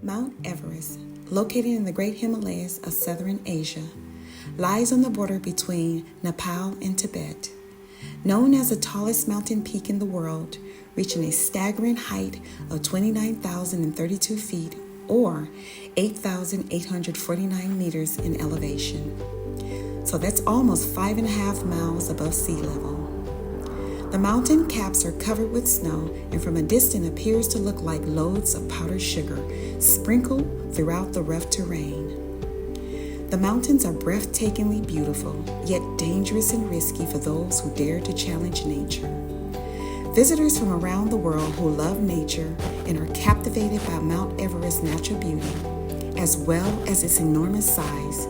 Mount Everest, located in the Great Himalayas of southern Asia, lies on the border between Nepal and Tibet. Known as the tallest mountain peak in the world, reaching a staggering height of 29,032 feet or 8,849 meters in elevation. So that's almost 5.5 miles above sea level. The mountain caps are covered with snow and from a distance appears to look like loads of powdered sugar sprinkled throughout the rough terrain. The mountains are breathtakingly beautiful, yet dangerous and risky for those who dare to challenge nature. Visitors from around the world who love nature and are captivated by Mount Everest's natural beauty, as well as its enormous size,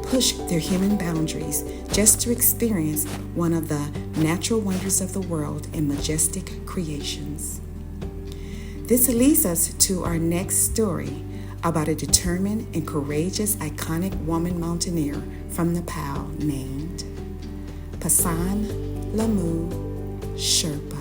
push their human boundaries just to experience one of the natural wonders of the world and majestic creations. This leads us to our next story about a determined and courageous iconic woman mountaineer from Nepal named Pasan Lamu Sherpa.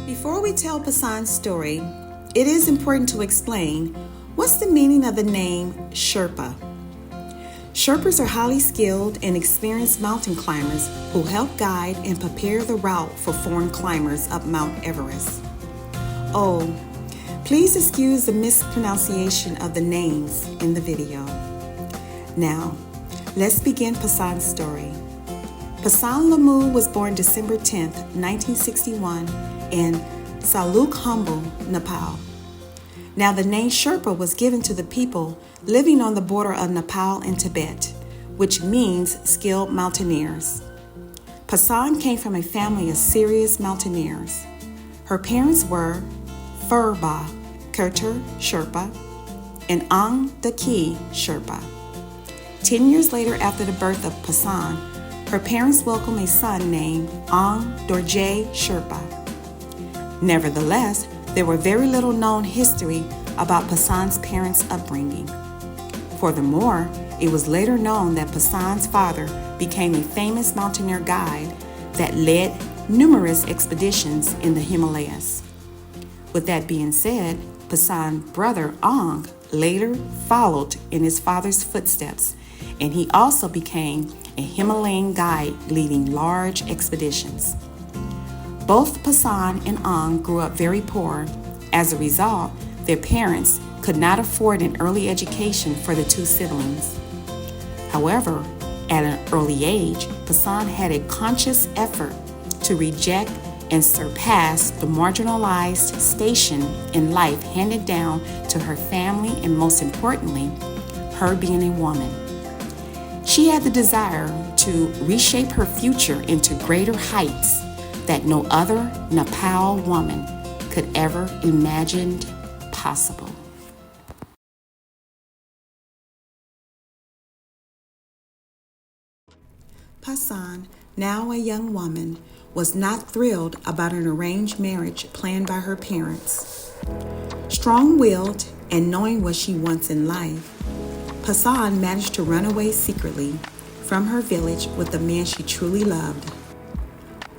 Before we tell Pasan's story, it is important to explain what's the meaning of the name Sherpa. Sherpas are highly skilled and experienced mountain climbers who help guide and prepare the route for foreign climbers up Mount Everest. Oh, please excuse the mispronunciation of the names in the video. Now, let's begin Pasan's story. Pasan Lamu was born December 10, 1961 in Salukhumbu, Nepal. Now, the name Sherpa was given to the people living on the border of Nepal and Tibet, which means skilled mountaineers. Pasan came from a family of serious mountaineers. Her parents were Furba Kurtur Sherpa and Ang Daki Sherpa. 10 years later after the birth of Pasan, her parents welcomed a son named Ang Dorje Sherpa. Nevertheless, there were very little known history about Pasan's parents' upbringing. Furthermore, it was later known that Pasan's father became a famous mountaineer guide that led numerous expeditions in the Himalayas. With that being said, Pasan's brother Ang later followed in his father's footsteps, and he also became a Himalayan guide leading large expeditions. Both Pasan and Ang grew up very poor. As a result, their parents could not afford an early education for the two siblings. However, at an early age, Pasan had a conscious effort to reject and surpass the marginalized station in life handed down to her family and, most importantly, her being a woman. She had the desire to reshape her future into greater heights that no other Nepal woman could ever imagined possible. Pasan, now a young woman, was not thrilled about an arranged marriage planned by her parents. Strong-willed and knowing what she wants in life, Pasan managed to run away secretly from her village with the man she truly loved,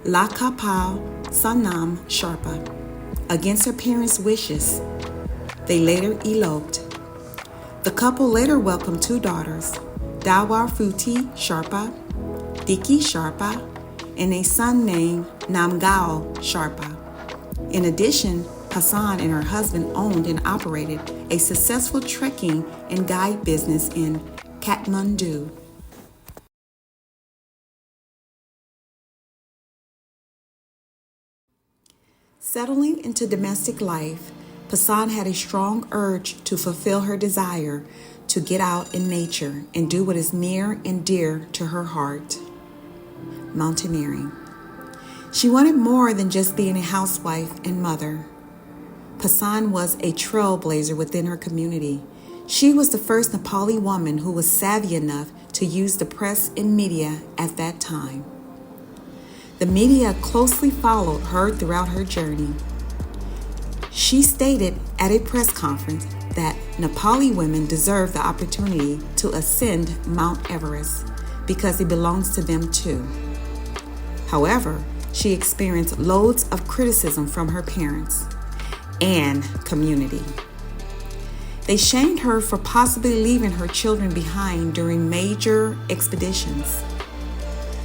Lakapal Sanam Sherpa. Against her parents' wishes, they later eloped. The couple later welcomed two daughters, Dawar Futi Sherpa, Diki Sherpa, and a son named Namgao Sherpa. In addition, Pasan and her husband owned and operated a successful trekking and guide business in Kathmandu. Settling into domestic life, Pasan had a strong urge to fulfill her desire to get out in nature and do what is near and dear to her heart: mountaineering. She wanted more than just being a housewife and mother. Pasan was a trailblazer within her community. She was the first Nepali woman who was savvy enough to use the press and media at that time. The media closely followed her throughout her journey. She stated at a press conference that Nepali women deserve the opportunity to ascend Mount Everest because it belongs to them too. However, she experienced loads of criticism from her parents and community. They shamed her for possibly leaving her children behind during major expeditions.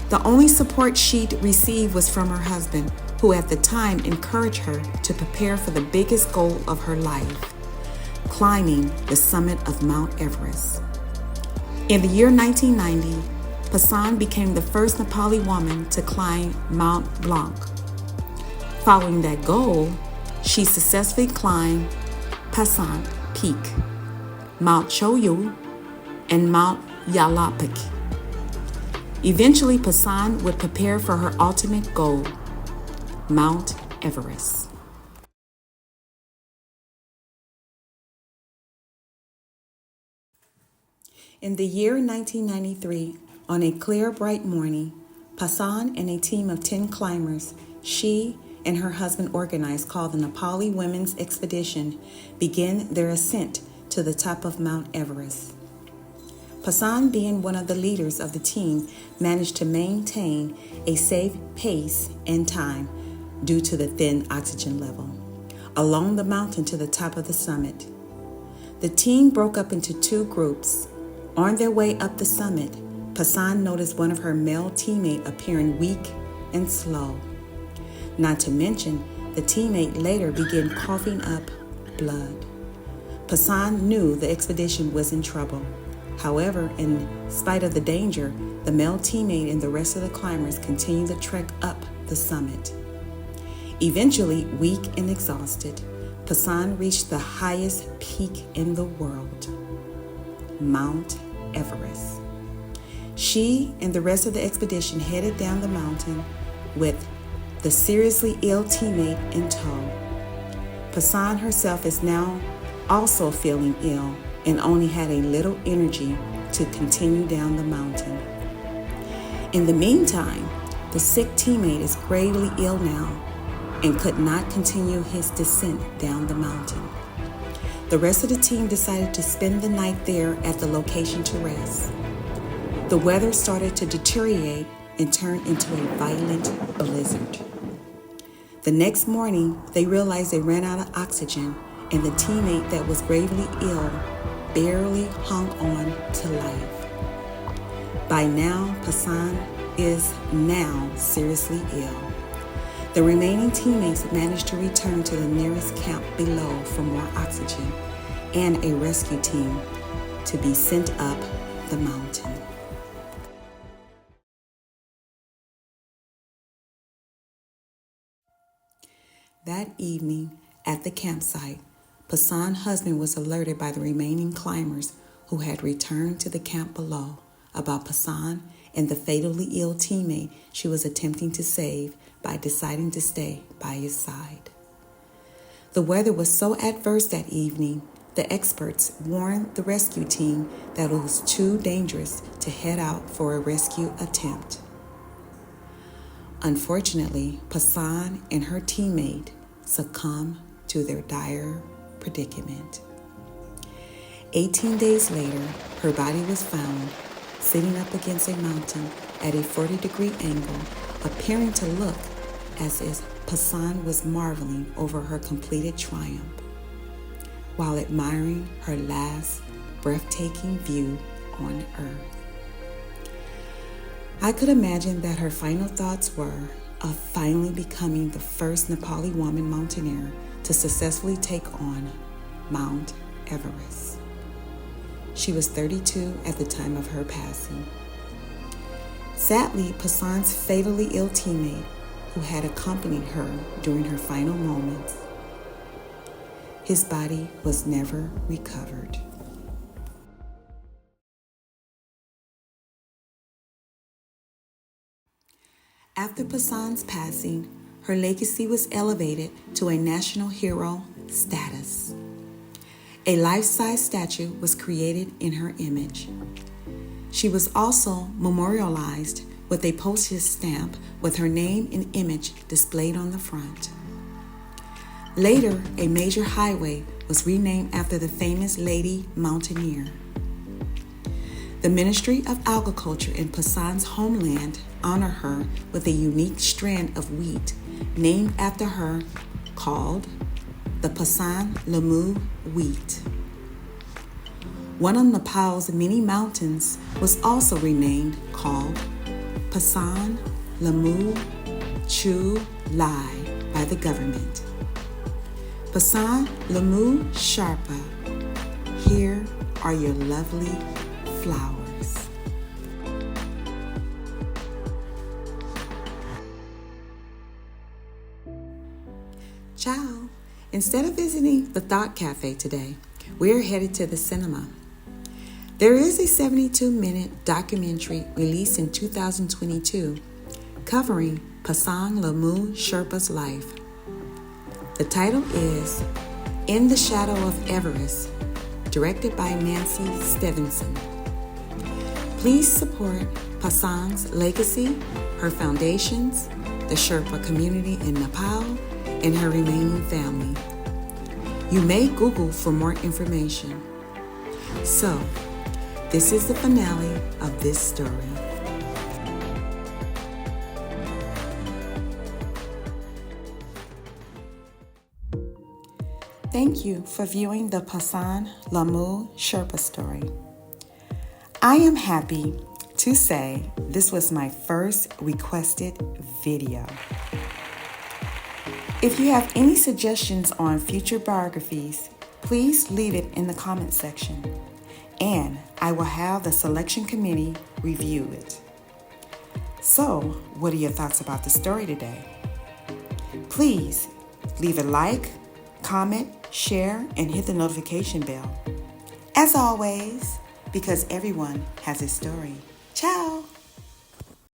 The only support she'd received was from her husband, who at the time encouraged her to prepare for the biggest goal of her life, climbing the summit of Mount Everest. In the year 1990, Pasan became the first Nepali woman to climb Mount Blanc. Following that goal, she successfully climbed Pasan Peak, Mount Choyu, and Mount Yalapik. Eventually, Pasan would prepare for her ultimate goal, Mount Everest. In the year 1993, on a clear, bright morning, Pasan and a team of 10 climbers, she and her husband organized, called the Nepali Women's Expedition, began their ascent to the top of Mount Everest. Pasan, being one of the leaders of the team, managed to maintain a safe pace and time due to the thin oxygen level along the mountain to the top of the summit. The team broke up into two groups. On their way up the summit, Pasan noticed one of her male teammates appearing weak and slow. Not to mention, the teammate later began coughing up blood. Pasan knew the expedition was in trouble. However, in spite of the danger, the male teammate and the rest of the climbers continued the trek up the summit. Eventually, weak and exhausted, Pasan reached the highest peak in the world, Mount Everest. She and the rest of the expedition headed down the mountain with the seriously ill teammate in tow. Pasan herself is now also feeling ill and only had a little energy to continue down the mountain. In the meantime, the sick teammate is gravely ill now and could not continue his descent down the mountain. The rest of the team decided to spend the night there at the location to rest. The weather started to deteriorate and turn into a violent blizzard. The next morning, they realized they ran out of oxygen, and the teammate that was gravely ill barely hung on to life. By now, Pasan is now seriously ill. The remaining teammates managed to return to the nearest camp below for more oxygen and a rescue team to be sent up the mountain. That evening, at the campsite, Pasan's husband was alerted by the remaining climbers who had returned to the camp below about Pasan and the fatally ill teammate she was attempting to save by deciding to stay by his side. The weather was so adverse that evening, the experts warned the rescue team that it was too dangerous to head out for a rescue attempt. Unfortunately, Pasan and her teammate succumbed to their dire predicament. 18 days later, her body was found sitting up against a mountain at a 40-degree angle, appearing to look as if Pasan was marveling over her completed triumph, while admiring her last breathtaking view on Earth. I could imagine that her final thoughts were of finally becoming the first Nepali woman mountaineer to successfully take on Mount Everest. She was 32 at the time of her passing. Sadly, Pasan's fatally ill teammate, who had accompanied her during her final moments, his body was never recovered. After Pasan's passing, her legacy was elevated to a national hero status. A life-size statue was created in her image. She was also memorialized with a postage stamp with her name and image displayed on the front. Later, a major highway was renamed after the famous lady mountaineer. The Ministry of Agriculture in Pasan's homeland honor her with a unique strand of wheat named after her called the Pasan Lamu wheat. One of Nepal's many mountains was also renamed called Pasan Lamu Chu Lai by the government. Pasan Lamu Sharpa, here are your lovely flowers. Ciao! Instead of visiting the Thought Cafe today, we're headed to the cinema. There is a 72-minute documentary released in 2022 covering Pasan Lamu Sherpa's life. The title is In the Shadow of Everest, directed by Nancy Stevenson. Please support Pasan's legacy, her foundations, the Sherpa community in Nepal, and her remaining family. You may Google for more information. So, this is the finale of this story. Thank you for viewing the Pasan Lamu Sherpa story. I am happy to say this was my first requested video. If you have any suggestions on future biographies, please leave it in the comment section, and I will have the selection committee review it. So, what are your thoughts about the story today? Please leave a like, comment, share, and hit the notification bell. As always, because everyone has a story. Ciao!